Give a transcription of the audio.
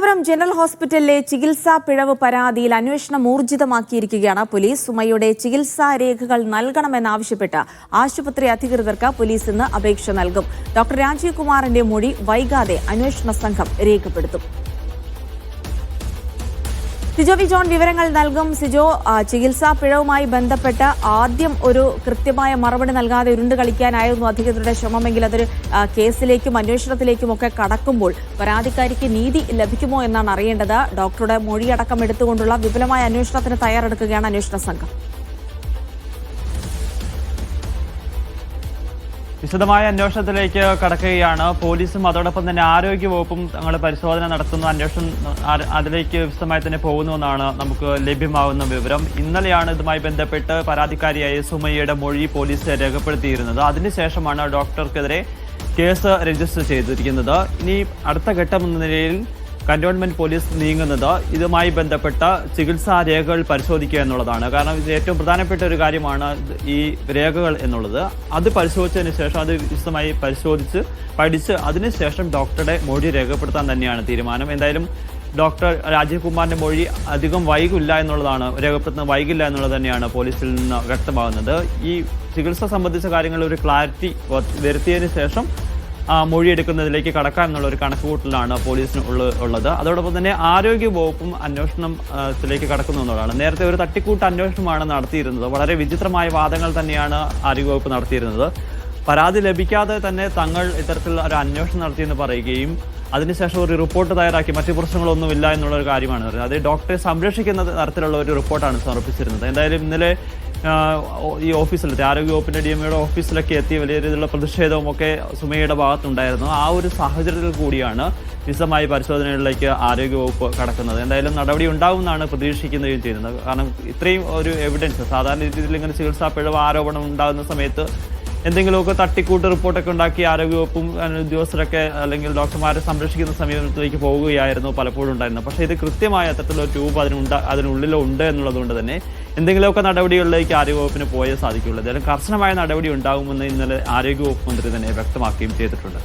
Thiruvananthapuram general ഹോസ്പിറ്റലിലെ ചികിത്സാ പിഴവ് പരാതിയിൽ അന്വേഷണം ഊർജിതമാക്കിയിരിക്കുകയാണ് പോലീസ്. സുമയുടെ ചികിത്സാ രേഖകൾ നൽകണമെന്നാവശ്യപ്പെട്ട് ആശുപത്രി അധികൃതർക്ക് പോലീസ് ഇന്ന് അപേക്ഷ നൽകും. ഡോക്ടർ രാജീവ് കുമാറിന്റെ മൊഴി വൈകാതെ അന്വേഷണ സംഘം രേഖപ്പെടുത്തും. സിജോ വി ജോൺ വിവരങ്ങൾ നൽകും. സിജോ, ചികിത്സാ പിഴവുമായി ബന്ധപ്പെട്ട് ആദ്യം ഒരു കൃത്യമായ മറുപടി നൽകാതെ ഉരുണ്ട് കളിക്കാനായിരുന്നു അധികൃതരുടെ ശ്രമമെങ്കിൽ അതൊരു കേസിലേക്കും അന്വേഷണത്തിലേക്കും ഒക്കെ കടക്കുമ്പോൾ പരാതിക്കാരിക്ക് നീതി ലഭിക്കുമോ എന്നാണ് അറിയേണ്ടത്. ഡോക്ടറുടെ മൊഴിയടക്കം എടുത്തുകൊണ്ടുള്ള വിപുലമായ അന്വേഷണത്തിന് തയ്യാറെടുക്കുകയാണ് അന്വേഷണ സംഘം. വിശദമായ അന്വേഷണത്തിലേക്ക് കടക്കുകയാണ് പോലീസും. അതോടൊപ്പം തന്നെ ആരോഗ്യവകുപ്പും തങ്ങളുടെ പരിശോധന നടത്തുന്ന അന്വേഷണം അതിലേക്ക് വിശദമായി തന്നെ പോകുന്നുവെന്നാണ് നമുക്ക് ലഭ്യമാകുന്ന വിവരം. ഇന്നലെയാണ് ഇതുമായി ബന്ധപ്പെട്ട് പരാതിക്കാരിയായ സുമയ്യയുടെ മൊഴി പോലീസ് രേഖപ്പെടുത്തിയിരുന്നത്. അതിനുശേഷമാണ് ഡോക്ടർക്കെതിരെ കേസ് രജിസ്റ്റർ ചെയ്തിരിക്കുന്നത്. ഇനി അടുത്ത ഘട്ടം എന്ന നിലയിൽ കന്റോൺമെന്റ് പോലീസ് നീങ്ങുന്നത് ഇതുമായി ബന്ധപ്പെട്ട ചികിത്സാ രേഖകൾ പരിശോധിക്കുക എന്നുള്ളതാണ്. കാരണം ഇത് ഏറ്റവും പ്രധാനപ്പെട്ട ഒരു കാര്യമാണ് ഈ രേഖകൾ എന്നുള്ളത്. അത് പരിശോധിച്ചതിന് ശേഷം അത് വിശദമായി പഠിച്ച് അതിനുശേഷം ഡോക്ടറുടെ മൊഴി രേഖപ്പെടുത്താൻ തന്നെയാണ് തീരുമാനം. എന്തായാലും ഡോക്ടർ രാജീവ് കുമാറിന്റെ മൊഴി അധികം വൈകില്ല എന്നുള്ളതാണ്, രേഖപ്പെടുത്തുന്നത് വൈകില്ല എന്നുള്ളത് തന്നെയാണ് പോലീസിൽ നിന്ന് വ്യക്തമാകുന്നത്. ഈ ചികിത്സ സംബന്ധിച്ച കാര്യങ്ങളിൽ ഒരു ക്ലാരിറ്റി വരുത്തിയതിനു ശേഷം മൊഴിയെടുക്കുന്നതിലേക്ക് കടക്കാം എന്നുള്ള ഒരു കണക്കുകൂട്ടലാണ് പോലീസിന് ഉള്ളത്. അതോടൊപ്പം തന്നെ ആരോഗ്യ വകുപ്പും അന്വേഷണത്തിലേക്ക് കടക്കുന്നു എന്നുള്ളതാണ്. നേരത്തെ ഒരു തട്ടിക്കൂട്ട് അന്വേഷണമാണ് നടത്തിയിരുന്നത്. വളരെ വിചിത്രമായ വാദങ്ങൾ തന്നെയാണ് ആരോഗ്യവകുപ്പ് നടത്തിയിരുന്നത്. പരാതി ലഭിക്കാതെ തന്നെ തങ്ങൾ ഇത്തരത്തിലുള്ള ഒരു അന്വേഷണം നടത്തിയെന്ന് പറയുകയും അതിനുശേഷം ഒരു റിപ്പോർട്ട് തയ്യാറാക്കി മറ്റു പ്രശ്നങ്ങളൊന്നുമില്ല എന്നുള്ളൊരു കാര്യമാണ് പറയുന്നത്. അത് ഡോക്ടറെ സംരക്ഷിക്കുന്ന തരത്തിലുള്ള ഒരു റിപ്പോർട്ടാണ് സമർപ്പിച്ചിരുന്നത്. എന്തായാലും ഇന്നലെ ഈ ഓഫീസിലെത്തി ആരോഗ്യവകുപ്പിന്റെ DMOയുടെ ഓഫീസിലൊക്കെ എത്തി വലിയ രീതിയിലുള്ള പ്രതിഷേധവും ഒക്കെ സുമയ്യയുടെ ഭാഗത്തുണ്ടായിരുന്നു. ആ ഒരു സാഹചര്യത്തിൽ കൂടിയാണ് വിശദമായ പരിശോധനകളിലേക്ക് ആരോഗ്യവകുപ്പ് കടക്കുന്നത്. എന്തായാലും നടപടി ഉണ്ടാകുമെന്നാണ് പ്രതീക്ഷിക്കുകയും ചെയ്യുന്നത്. കാരണം ഇത്രയും ഒരു എവിഡൻസ്, സാധാരണ രീതിയിൽ ഇങ്ങനെ ചികിത്സാ പിഴവ് ആരോപണം ഉണ്ടാകുന്ന സമയത്ത് എന്തെങ്കിലുമൊക്കെ തട്ടിക്കൂട്ട് റിപ്പോർട്ടൊക്കെ ഉണ്ടാക്കി ആരോഗ്യവകുപ്പും ഉദ്യോഗസ്ഥരൊക്കെ അല്ലെങ്കിൽ ഡോക്ടർമാരെ സംരക്ഷിക്കുന്ന സമീപനത്തിലേക്ക് പോവുകയായിരുന്നു പലപ്പോഴും ഉണ്ടായിരുന്നത്. പക്ഷേ ഇത് കൃത്യമായ അത്തരത്തിലുള്ള ട്യൂബ് അതിനുള്ളിലുണ്ട് എന്നുള്ളതുകൊണ്ട് തന്നെ എന്തെങ്കിലുമൊക്കെ നടപടികളിലേക്ക് ആരോഗ്യവകുപ്പിന് പോയേ സാധിക്കുകയുള്ളൂ. എന്തായാലും കർശനമായ നടപടി ഉണ്ടാകുമെന്ന് ഇന്നലെ ആരോഗ്യവകുപ്പ് മന്ത്രി തന്നെ വ്യക്തമാക്കുകയും ചെയ്തിട്ടുണ്ട്.